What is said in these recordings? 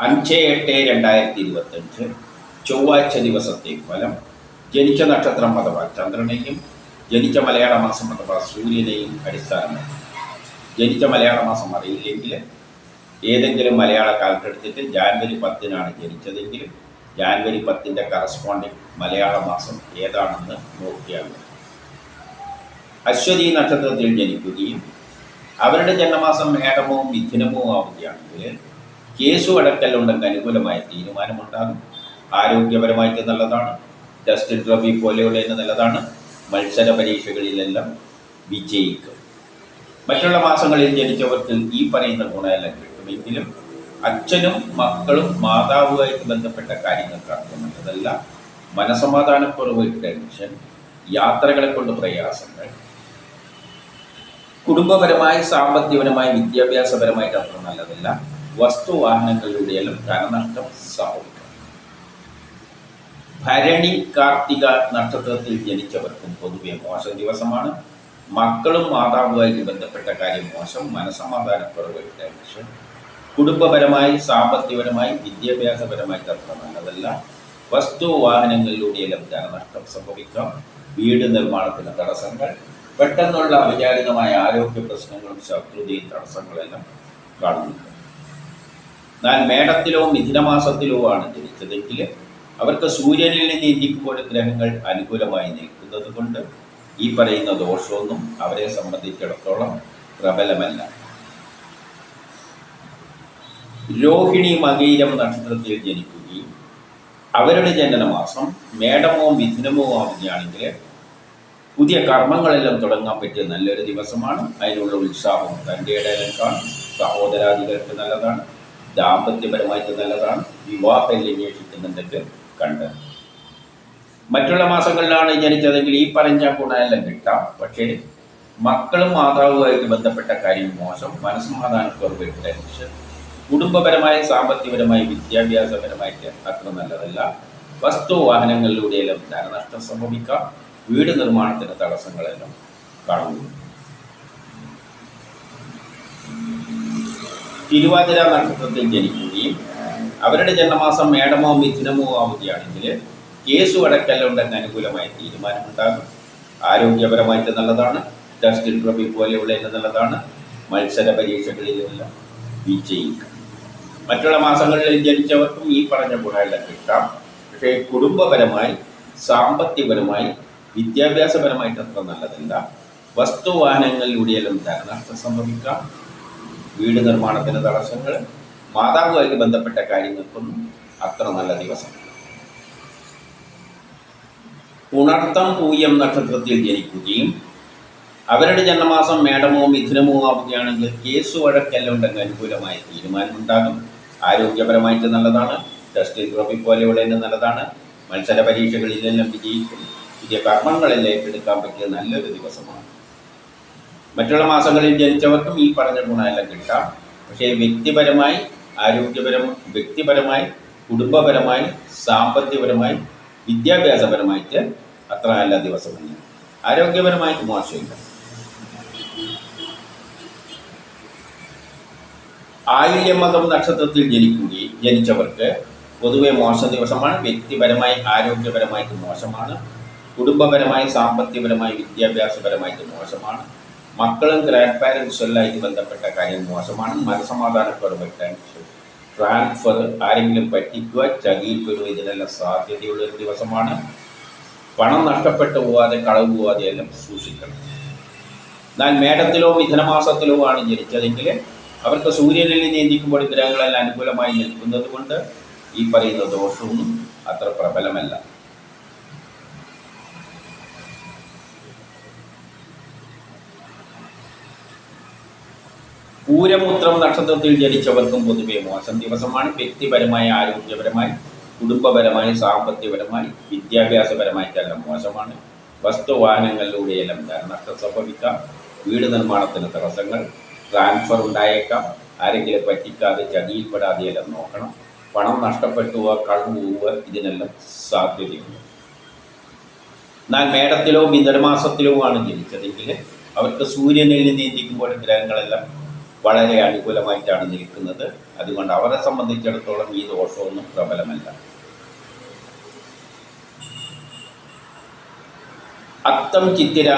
5/8/2025 ചൊവ്വാഴ്ച ദിവസത്തെ ഫലം. ജനിച്ച നക്ഷത്രം അഥവാ ചന്ദ്രനെയും ജനിച്ച മലയാള മാസം അഥവാ സൂര്യനെയും അടിസ്ഥാനമാക്കി. ജനിച്ച മലയാള മാസം അറിയില്ലെങ്കിൽ ഏതെങ്കിലും മലയാള കാലത്ത് എടുത്തിട്ട് ജാനുവരി 10-നാണ് ജനിച്ചതെങ്കിലും ജാനുവരി 10-ൻ്റെ കറസ്പോണ്ടിങ് മലയാള മാസം ഏതാണെന്ന് നോക്കിയാൽ മതി. അശ്വതി നക്ഷത്രത്തിൽ ജനിക്കുകയും അവരുടെ ജന്മമാസം മേടമോ മിഥുനമോ ആവുകയാണെങ്കിൽ കേസു അടക്കലുണ്ടെങ്കിൽ അനുകൂലമായ തീരുമാനമുണ്ടാകും. ആരോഗ്യപരമായിട്ട് നല്ലതാണ്. ടെസ്റ്റ് ഇന്റർവ്യൂ പോലെയുള്ള നല്ലതാണ്. മത്സര പരീക്ഷകളിലെല്ലാം വിജയിക്കും. മറ്റുള്ള മാസങ്ങളിൽ ജനിച്ചവർക്ക് ഈ പറയുന്ന ഗുണമെല്ലാം കിട്ടുമെങ്കിലും അച്ഛനും മക്കളും മാതാവുമായിട്ട് ബന്ധപ്പെട്ട കാര്യങ്ങൾക്കാണ് നല്ലതല്ല. മനസമാധാനക്കുറവ്, ടെൻഷൻ, യാത്രകളെ കൊണ്ട് പ്രയാസങ്ങൾ, കുടുംബപരമായി സാമ്പത്തികപരമായി വിദ്യാഭ്യാസപരമായിട്ട് അത്ര നല്ലതല്ല. വസ്തുവാഹനങ്ങളിലൂടെയെല്ലാം ധനനഷ്ടം സംഭവിക്കും. ഭരണി കാർത്തിക നക്ഷത്രത്തിൽ ജനിച്ചവർക്കും പൊതുവെ മോശം ദിവസമാണ്. മക്കളും മാതാവുമായിട്ട് ബന്ധപ്പെട്ട കാര്യം മോശം. മനസമാധാനക്കുറവ്, ടെൻഷൻ, കുടുംബപരമായി സാമ്പത്തികപരമായി വിദ്യാഭ്യാസപരമായിട്ട് അത്ര നല്ലതല്ല. വസ്തുവാഹനങ്ങളിലൂടെയെല്ലാം ധനനഷ്ടം സംഭവിക്കാം. വീട് നിർമ്മാണത്തിന് തടസ്സങ്ങൾ, പെട്ടെന്നുള്ള അവിചാരിതമായ ആരോഗ്യ പ്രശ്നങ്ങളും ശത്രുതയും തടസ്സങ്ങളെല്ലാം കാണുന്നുണ്ട്. എന്നാൽ മേടത്തിലോ മിഥുനമാസത്തിലോ ആണ് ജനിച്ചതെങ്കിൽ അവർക്ക് സൂര്യനിൽ നിന്ന് ഇന്ത്യക്കുമ്പോൾ ഗ്രഹങ്ങൾ അനുകൂലമായി നിൽക്കുന്നത് കൊണ്ട് ഈ പറയുന്ന ദോഷമൊന്നും അവരെ സംബന്ധിച്ചിടത്തോളം പ്രബലമല്ല. രോഹിണി മകയിരം നക്ഷത്രത്തിൽ ജനിക്കുകയും അവരുടെ ജനനമാസം മേടമോ മിഥുനമോ ആവുകയാണെങ്കിൽ പുതിയ കർമ്മങ്ങളെല്ലാം തുടങ്ങാൻ പറ്റിയ നല്ലൊരു ദിവസമാണ്. അതിനുള്ള ഉത്സാഹവും തൻ്റെ ഇടയിലും കാണും. സഹോദരാദികൾക്ക് നല്ലതാണ്. ദാമ്പത്യപരമായിട്ട് നല്ലതാണ്. വിവാഹം അന്വേഷിക്കുന്നുണ്ടെങ്കിൽ കണ്ട്. മറ്റുള്ള മാസങ്ങളിലാണ് ജനിച്ചതെങ്കിൽ ഈ പറഞ്ഞ ഗുണമെല്ലാം കിട്ടാം. പക്ഷേ മക്കളും മാതാവുമായിട്ട് ബന്ധപ്പെട്ട കാര്യം മോശം. മനസ്സമാധാനക്കുറവ്, ടെൻഷൻ, കുടുംബപരമായി സാമ്പത്തികപരമായി വിദ്യാഭ്യാസപരമായിട്ട് അത്ര നല്ലതല്ല. വസ്തുവാഹനങ്ങളിലൂടെയെല്ലാം ധനനഷ്ടം സംഭവിക്കാം. വീട് നിർമ്മാണത്തിന് തടസ്സങ്ങളെല്ലാം കാണുന്നു. തിരുവാതിര നക്ഷത്രത്തിൽ ജനിക്കുകയും അവരുടെ ജന്മമാസം മേടമോ മിഥുനമോ ആവുകയാണെങ്കിൽ കേസു അടക്കലുണ്ടെങ്കിൽ അനുകൂലമായ തീരുമാനമുണ്ടാകും. ആരോഗ്യപരമായിട്ട് നല്ലതാണ്. ടെസ്റ്റ് ഇന്റർവ്യൂ പോലെയുള്ള നല്ലതാണ്. മത്സര പരീക്ഷകളിലെല്ലാം വിജയിക്കും. മറ്റുള്ള മാസങ്ങളിൽ ജനിച്ചവർക്കും ഈ പറഞ്ഞ ഗുണമെല്ലാം കിട്ടാം. പക്ഷേ കുടുംബപരമായി സാമ്പത്തികപരമായി വിദ്യാഭ്യാസപരമായിട്ട് അത്ര നല്ലതല്ല. വസ്തുവാഹനങ്ങളിലൂടെയെല്ലാം ധനനഷ്ടം സംഭവിക്കാം. വീട് നിർമ്മാണത്തിന് തടസ്സങ്ങൾ, മാതാവുമായിട്ട് ബന്ധപ്പെട്ട കാര്യങ്ങൾക്കൊന്നും അത്ര നല്ല ദിവസം. ഉണർത്തം പൂയം നക്ഷത്രത്തിൽ ജനിക്കുകയും അവരുടെ ജന്മമാസം മേടമോ മിഥുനമോ ആവുകയാണെങ്കിൽ കേസു വഴക്കെല്ലാം ഉണ്ടെങ്കിൽ അനുകൂലമായ തീരുമാനമുണ്ടാകും. ആരോഗ്യപരമായിട്ട് നല്ലതാണ്. ടെസ്റ്റ് ഇന്റർവ്യൂ പോലെയുള്ള നല്ലതാണ്. മത്സര പരീക്ഷകളിലെല്ലാം വിജയിക്കും. പുതിയ കർമ്മങ്ങളെല്ലാം ഏറ്റെടുക്കാൻ പറ്റിയ നല്ലൊരു ദിവസമാണ്. മറ്റുള്ള മാസങ്ങളിൽ ജനിച്ചവർക്കും ഈ പറഞ്ഞ ഗുണമെല്ലാം കിട്ടാം. പക്ഷേ വ്യക്തിപരമായി വ്യക്തിപരമായി കുടുംബപരമായി സാമ്പത്തികപരമായി വിദ്യാഭ്യാസപരമായിട്ട് അത്ര നല്ല ദിവസമല്ല. ആരോഗ്യപരമായിട്ട് മോശമില്ല. ആയില്യമകം നക്ഷത്രത്തിൽ ജനിച്ചവർക്ക് പൊതുവെ മോശം ദിവസമാണ്. വ്യക്തിപരമായി ആരോഗ്യപരമായിട്ട് മോശമാണ്. കുടുംബപരമായി സാമ്പത്തികപരമായി വിദ്യാഭ്യാസപരമായിട്ട് മോശമാണ്. മക്കളും ഗ്രാൻഡ് പാരൻസുമായിട്ട് ബന്ധപ്പെട്ട കാര്യം മോശമാണ്. മനസമാധാനക്കുറവ്, ടെൻഷൻ, ട്രാൻസ്ഫർ, ആരെങ്കിലും പറ്റിക്കുക, ചതിയിൽപ്പെടുക, ഇതിനെല്ലാം സാധ്യതയുള്ളൊരു ദിവസമാണ്. പണം നഷ്ടപ്പെട്ടു പോവാതെ കളവ് പോവാതെ എല്ലാം സൂക്ഷിക്കണം. എന്നാൽ മേടത്തിലോ മിഥുനമാസത്തിലോ ആണ് ജനിച്ചതെങ്കിൽ അവർക്ക് സൂര്യനിൽ നീന്തിക്കുമ്പോൾ ഗ്രഹങ്ങളെല്ലാം അനുകൂലമായി നിൽക്കുന്നത് കൊണ്ട് ഈ പറയുന്ന ദോഷമൊന്നും അത്ര പ്രബലമല്ല. പൂരമുത്രം നക്ഷത്രത്തിൽ ജനിച്ചവർക്കും പൊതുവെ മോശം ദിവസമാണ്. വ്യക്തിപരമായി ആരോഗ്യപരമായി കുടുംബപരമായി സാമ്പത്തികപരമായി വിദ്യാഭ്യാസപരമായിട്ടെല്ലാം മോശമാണ്. വസ്തുവാഹനങ്ങളിലൂടെയെല്ലാം ധനനഷ്ടം സംഭവിക്കാം. വീട് നിർമ്മാണത്തിന് തടസ്സങ്ങൾ, ട്രാൻസ്ഫർ ഉണ്ടായേക്കാം. ആരെങ്കിലും പറ്റിക്കാതെ ചതിയിൽപ്പെടാതെയെല്ലാം നോക്കണം. പണം നഷ്ടപ്പെട്ടുക, കളവ് പോവുക, ഇതിനെല്ലാം സാധ്യതയുണ്ട്. എന്നാൽ മേടത്തിലോ മിഥുനമാസത്തിലോ ആണ് ജനിച്ചതെങ്കിൽ അവർക്ക് സൂര്യനിൽ നീന്തിക്കുമ്പോൾ ഗ്രഹങ്ങളെല്ലാം വളരെ അനുകൂലമായിട്ടാണ് നിൽക്കുന്നത്. അതുകൊണ്ട് അവരെ സംബന്ധിച്ചിടത്തോളം ഈ ദോഷമൊന്നും പ്രബലമല്ല. അത്തം ചിത്തിര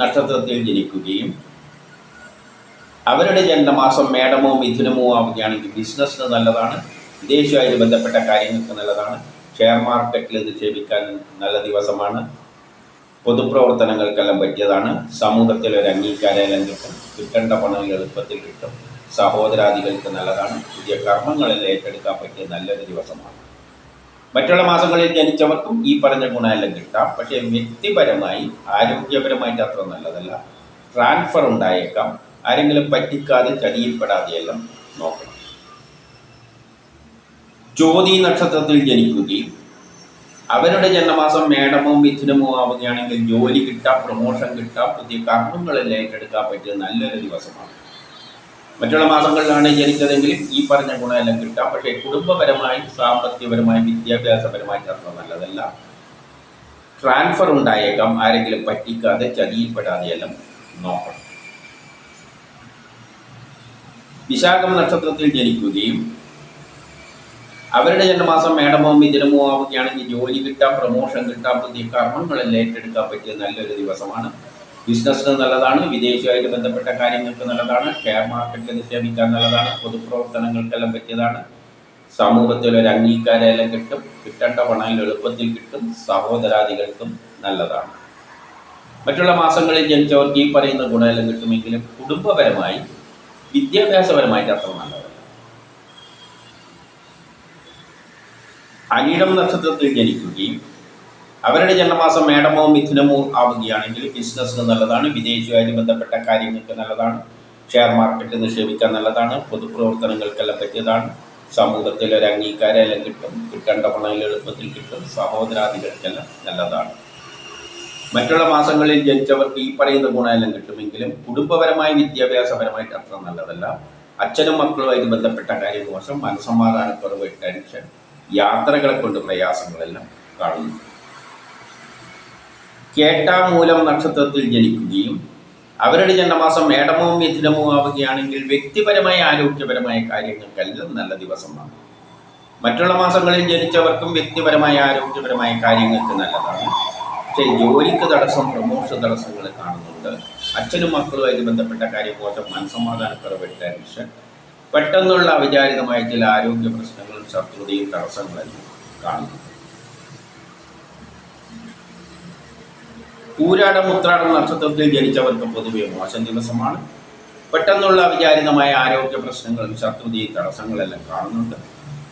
നക്ഷത്രത്തിൽ ജനിക്കുകയും അവരുടെ ജന്മമാസം മേടമോ മിഥുനമോ ആവുകയാണെങ്കിൽ ബിസിനസ്സിന് നല്ലതാണ്, വിദേശവുമായി ബന്ധപ്പെട്ട കാര്യങ്ങൾക്ക് നല്ലതാണ്, ഷെയർ മാർക്കറ്റിൽ നിക്ഷേപിക്കാൻ നല്ല ദിവസമാണ്, പൊതുപ്രവർത്തനങ്ങൾക്കെല്ലാം പറ്റിയതാണ്, സമൂഹത്തിൽ ഒരു അംഗീകാരം കിട്ടും, കിട്ടേണ്ട പണം എളുപ്പത്തിൽ കിട്ടും, സഹോദരാദികൾക്ക് നല്ലതാണ്, പുതിയ കർമ്മങ്ങളിൽ ഏറ്റെടുക്കാൻ പറ്റിയ നല്ലൊരു ദിവസമാണ്. മറ്റുള്ള മാസങ്ങളിൽ ജനിച്ചവർക്കും ഈ പറഞ്ഞ ഗുണമെല്ലാം കിട്ടാം. പക്ഷേ വ്യക്തിപരമായി ആരോഗ്യപരമായിട്ട് അത്ര നല്ലതല്ല. ട്രാൻസ്ഫർ ഉണ്ടായേക്കാം. ആരെങ്കിലും പറ്റിക്കാതെ ചതിയിൽപ്പെടാതെയെല്ലാം നോക്കണം. ചോതി നക്ഷത്രത്തിൽ ജനിക്കുകയും അവരുടെ ജന്മമാസം മേടമോ മിഥുനമോ ആവുകയാണെങ്കിൽ ജോലി കിട്ടാം, പ്രൊമോഷൻ കിട്ടാം, പുതിയ കർമ്മങ്ങളിൽ ഏറ്റെടുക്കാൻ പറ്റിയ നല്ലൊരു ദിവസമാണ്. മറ്റുള്ള മാസങ്ങളിലാണ് ജനിച്ചതെങ്കിലും ഈ പറഞ്ഞ ഗുണമെല്ലാം കിട്ടാം. പക്ഷേ കുടുംബപരമായി, സാമ്പത്തികപരമായി, വിദ്യാഭ്യാസപരമായിട്ട് അത്ര നല്ലതല്ല. ട്രാൻസ്ഫർ ഉണ്ടായേക്കാം. ആരെങ്കിലും പറ്റിക്കാതെ ചതിയിൽപ്പെടാതെയെല്ലാം നോക്കണം. വിശാഖം നക്ഷത്രത്തിൽ ജനിക്കുകയും അവരുടെ ജന്മമാസം മേടമോ മിഥുനമോ ആവുകയാണെങ്കിൽ ജോലി കിട്ടാം, പ്രൊമോഷൻ കിട്ടാം, പുതിയ കർമ്മങ്ങളിൽ ഏറ്റെടുക്കാൻ പറ്റിയ നല്ലൊരു ദിവസമാണ്. ബിസിനസ്സിന് നല്ലതാണ്, വിദേശവുമായിട്ട് ബന്ധപ്പെട്ട കാര്യങ്ങൾക്ക് നല്ലതാണ്, ഷെയർ മാർക്കറ്റിൽ നിക്ഷേപിക്കാൻ നല്ലതാണ്, പൊതുപ്രവർത്തനങ്ങൾക്കെല്ലാം പറ്റിയതാണ്, സമൂഹത്തിൽ ഒരു അംഗീകാരമെല്ലാം കിട്ടും, കിട്ടേണ്ട പണം എളുപ്പത്തിൽ കിട്ടും, സഹോദരാദികൾക്കും നല്ലതാണ്. മറ്റുള്ള മാസങ്ങളിൽ ജനിച്ചവർക്ക് ഈ പറയുന്ന ഗുണമെല്ലാം കിട്ടുമെങ്കിലും കുടുംബപരമായി, വിദ്യാഭ്യാസപരമായിട്ട് അത്ര നല്ലതല്ല. അനിഴം നക്ഷത്രത്തിൽ ജനിക്കുകയും അവരുടെ ജന്മമാസം മേടമോ മിഥുനമോ ആവുകയാണെങ്കിൽ ബിസിനസ്സിന് നല്ലതാണ്, വിദേശവുമായി ബന്ധപ്പെട്ട കാര്യങ്ങൾക്ക് നല്ലതാണ്, ഷെയർ മാർക്കറ്റിൽ നിക്ഷേപിക്കാൻ നല്ലതാണ്, പൊതുപ്രവർത്തനങ്ങൾക്കെല്ലാം പറ്റിയതാണ്, സമൂഹത്തിൽ ഒരു അംഗീകാരമെല്ലാം കിട്ടും, കിട്ടേണ്ട പണം എളുപ്പത്തിൽ കിട്ടും, സഹോദരാദികൾക്കെല്ലാം നല്ലതാണ്. മറ്റുള്ള മാസങ്ങളിൽ ജനിച്ചവർക്ക് ഈ പറയുന്ന ഗുണമെല്ലാം കിട്ടുമെങ്കിലും കുടുംബപരമായി, വിദ്യാഭ്യാസപരമായിട്ട് അത്ര നല്ലതല്ല. അച്ഛനും മക്കളുമായിട്ട് ബന്ധപ്പെട്ട കാര്യം മോശം, മനസ്സമാധാനക്കുറവ്, ടെൻഷൻ, യാത്രകളെ കൊണ്ട് പ്രയാസങ്ങളെല്ലാം കാണുന്നു. കേട്ടാമൂലം നക്ഷത്രത്തിൽ ജനിക്കുകയും അവരുടെ ജന്മമാസം മേടമോ മിഥുനമോ ആവുകയാണെങ്കിൽ വ്യക്തിപരമായ, ആരോഗ്യപരമായ കാര്യങ്ങൾക്കെല്ലാം നല്ല ദിവസമാണ്. മറ്റുള്ള മാസങ്ങളിൽ ജനിച്ചവർക്കും വ്യക്തിപരമായ, ആരോഗ്യപരമായ കാര്യങ്ങൾക്ക് നല്ലതാണ്. പക്ഷേ ജോലിക്ക് തടസ്സം, പ്രമോഷൻ തടസ്സങ്ങൾ കാണുന്നുണ്ട്. അച്ഛനും മക്കളുമായിട്ട് ബന്ധപ്പെട്ട കാര്യം മോശം, മനസ്സമാധാനക്കുറവ്, ടെൻഷൻ, പെട്ടെന്നുള്ള അവിചാരിതമായ ചില ആരോഗ്യ പ്രശ്നങ്ങളും ശത്രുതയും തടസ്സങ്ങളെല്ലാം കാണുന്നു. പൂരാടം ഉത്രാടം നക്ഷത്രത്തിൽ ജനിച്ചവർക്ക് പൊതുവെ മോശം ദിവസമാണ്. പെട്ടെന്നുള്ള അവിചാരിതമായ ആരോഗ്യ പ്രശ്നങ്ങളും ശത്രുതയും തടസ്സങ്ങളെല്ലാം കാണുന്നുണ്ട്.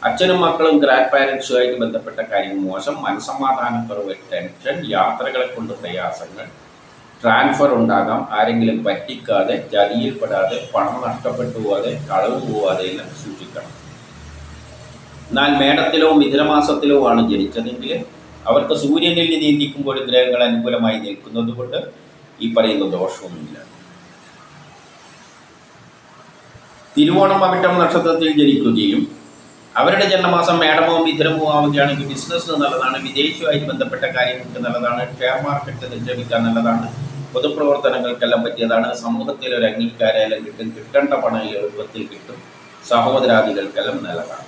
അച്ഛനും മക്കളും ഗ്രാൻഡ് പാരൻസുമായിട്ട് ബന്ധപ്പെട്ട കാര്യം മോശം, മനസ്സമാധാനക്കുറവ്, ടെൻഷൻ, യാത്രകളെ കൊണ്ട് പ്രയാസങ്ങൾ, ട്രാൻസ്ഫർ ഉണ്ടാകാം, ആരെങ്കിലും പറ്റിക്കാതെ ചതിയിൽപ്പെടാതെ, പണം നഷ്ടപ്പെട്ടു പോകാതെ, കളവ് പോകാതെ എല്ലാം സൂക്ഷിക്കണം. എന്നാൽ മേടത്തിലോ മിഥുനമാസത്തിലോ ആണ് ജനിച്ചതെങ്കിൽ അവർക്ക് സൂര്യനിൽ നീന്തിക്കുമ്പോൾ ഗ്രഹങ്ങൾ അനുകൂലമായി നിൽക്കുന്നത് കൊണ്ട് ഈ പറയുന്ന ദോഷമൊന്നുമില്ല. തിരുവോണം അവിട്ടം നക്ഷത്രത്തിൽ ജനിക്കുകയും അവരുടെ ജന്മമാസം മേടമോ മിഥുനമോ ആവുകയാണെങ്കിൽ ബിസിനസ്സിന് നല്ലതാണ്, വിദേശവുമായി ബന്ധപ്പെട്ട കാര്യങ്ങൾക്ക് നല്ലതാണ്, ഷെയർ മാർക്കറ്റിൽ നിക്ഷേപിക്കാൻ നല്ലതാണ്, പൊതുപ്രവർത്തനങ്ങൾക്കെല്ലാം പറ്റിയതാണ്, സമൂഹത്തിൽ ഒരു അംഗീകാരമെല്ലാം കിട്ടും, കിട്ടേണ്ട പണം എളുപ്പത്തിൽ കിട്ടും, സഹോദരാദികൾക്കെല്ലാം നല്ലതാണ്.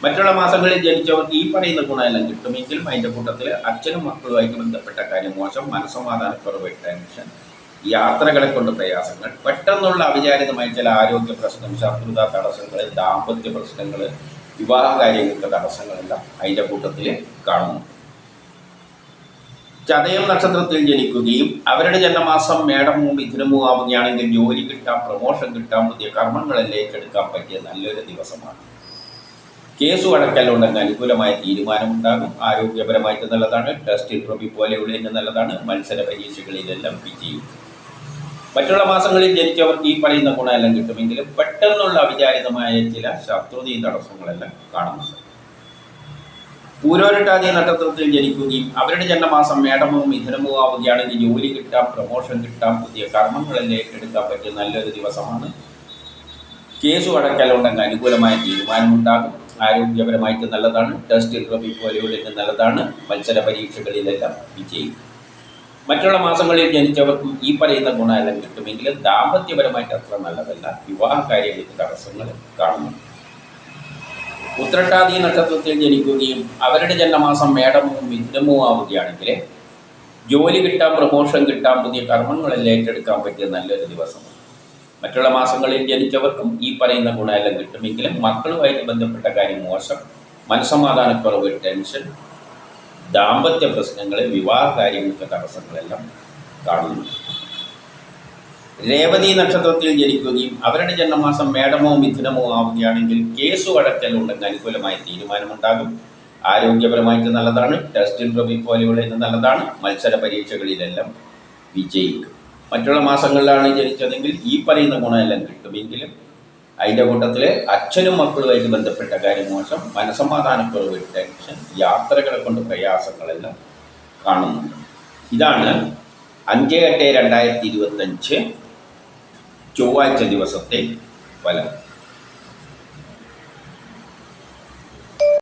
മറ്റുള്ള മാസങ്ങളിൽ ജനിച്ചവർക്ക് ഈ പറയുന്ന ഗുണമെല്ലാം കിട്ടുമെങ്കിലും അതിൻ്റെ കൂട്ടത്തിൽ അച്ഛനും മക്കളുമായിട്ട് ബന്ധപ്പെട്ട കാര്യം മോശം, മനസ്സമാധാനക്കുറവ്, ടെൻഷൻ, യാത്രകളെ കൊണ്ട് പ്രയാസങ്ങൾ, പെട്ടെന്നുള്ള അവിചാരിതമായ ചില ആരോഗ്യ പ്രശ്നം, ശത്രുത തടസ്സങ്ങൾ, ദാമ്പത്യ പ്രശ്നങ്ങൾ, വിവാഹ കാര്യങ്ങൾക്ക് തടസ്സങ്ങളെല്ലാം അതിൻ്റെ കൂട്ടത്തിൽ കാണുന്നു. ചതയം നക്ഷത്രത്തിൽ ജനിക്കുകയും അവരുടെ ജന്മമാസം മേടമോ മിഥുനമോ ആവുകയാണെങ്കിൽ ജോലി കിട്ടാം, പ്രൊമോഷൻ കിട്ടാം, പുതിയ കർമ്മങ്ങളിൽ ഏറ്റെടുക്കാൻ പറ്റിയ നല്ലൊരു ദിവസമാണ്. കേസ് അടക്കലുണ്ടെങ്കിൽ അനുകൂലമായ തീരുമാനമുണ്ടാകും. ആരോഗ്യപരമായിട്ട് നല്ലതാണ്. ടെസ്റ്റ് ഇന്റർവ്യൂ പോലെയുള്ളതിന് നല്ലതാണ്. മത്സര പരീക്ഷകളിലെല്ലാം വിജയിക്കും. മറ്റുള്ള മാസങ്ങളിൽ ജനിച്ചവർക്ക് ഈ പറയുന്ന ഗുണമെല്ലാം കിട്ടുമെങ്കിലും പെട്ടെന്നുള്ള അവിചാരിതമായ ചില ശത്രുതയും തടസ്സങ്ങളെല്ലാം കാണുന്നുണ്ട്. പൂരോരട്ടാതി നക്ഷത്രത്തിൽ ജനിക്കുകയും അവരുടെ ജന്മമാസം മേടമോ മിഥുനമോ ആവുകയാണെങ്കിൽ ജോലി കിട്ടാം, പ്രൊമോഷൻ കിട്ടാം, പുതിയ കർമ്മങ്ങളിൽ ഏറ്റെടുക്കാൻ പറ്റിയ നല്ലൊരു ദിവസമാണ്. കേസ് അടക്കലുണ്ടെങ്കിൽ അനുകൂലമായ തീരുമാനമുണ്ടാകും. ആരോഗ്യപരമായിട്ട് നല്ലതാണ്. ടെസ്റ്റ് ഇന്റർവ്യൂ പോലെയുള്ളതിന് നല്ലതാണ്. മത്സര പരീക്ഷകളിലെല്ലാം വിജയിക്കും. മറ്റുള്ള മാസങ്ങളിൽ ജനിച്ചവർക്കും ഈ പറയുന്ന ഗുണമെല്ലാം കിട്ടുമെങ്കിലും ദാമ്പത്യപരമായിട്ട് അത്ര നല്ലതല്ല. വിവാഹ കാര്യങ്ങൾക്ക് തടസ്സങ്ങൾ കാണുന്നു. ഉത്രട്ടാതി നക്ഷത്രത്തിൽ ജനിക്കുകയും അവരുടെ ജന്മമാസം മേടമോ മിഥുനമോ ആവുകയാണെങ്കിൽ ജോലി കിട്ടാൻ, പ്രമോഷൻ കിട്ടാൻ, പുതിയ കർമ്മങ്ങളെല്ലാം ഏറ്റെടുക്കാൻ പറ്റിയ നല്ലൊരു ദിവസമാണ്. മറ്റുള്ള മാസങ്ങളിൽ ജനിച്ചവർക്കും ഈ പറയുന്ന ഗുണമെല്ലാം കിട്ടുമെങ്കിലും മക്കളുമായിട്ട് ബന്ധപ്പെട്ട കാര്യം മോശം, മനസ്സമാധാനക്കുറവ്, ടെൻഷൻ, ദാമ്പത്യ പ്രശ്നങ്ങൾ, വിവാഹ കാര്യങ്ങൾക്ക് തടസ്സങ്ങളെല്ലാം കാണുന്നു. രേവതി നക്ഷത്രത്തിൽ ജനിക്കുകയും അവരുടെ ജന്മമാസം മേടമോ മിഥുനമോ ആവുകയാണെങ്കിൽ കേസ് വഴക്കലുണ്ടെങ്കിൽ അനുകൂലമായ തീരുമാനമുണ്ടാകും. ആരോഗ്യപരമായിട്ട് നല്ലതാണ്. ടെസ്റ്റ് ഇൻ്റർവ്യൂ പോലെയുള്ള നല്ലതാണ്. മത്സര പരീക്ഷകളിലെല്ലാം വിജയിക്കും. മറ്റുള്ള മാസങ്ങളിലാണ് ജനിച്ചതെങ്കിൽ ഈ പറയുന്ന ഗുണമെല്ലാം കിട്ടുമെങ്കിലും അതിൻ്റെ കൂട്ടത്തിൽ അച്ഛനും മക്കളുമായിട്ട് ബന്ധപ്പെട്ട കാര്യം മോശം, മനസ്സമാധാനക്കുറവ്, ടെൻഷൻ, യാത്രകളെ കൊണ്ട് പ്രയാസങ്ങളെല്ലാം കാണുന്നുണ്ട്. ഇതാണ് 5/8/2025 ചൊവ്വാഴ്ച ദിവസത്തെ ഫലം.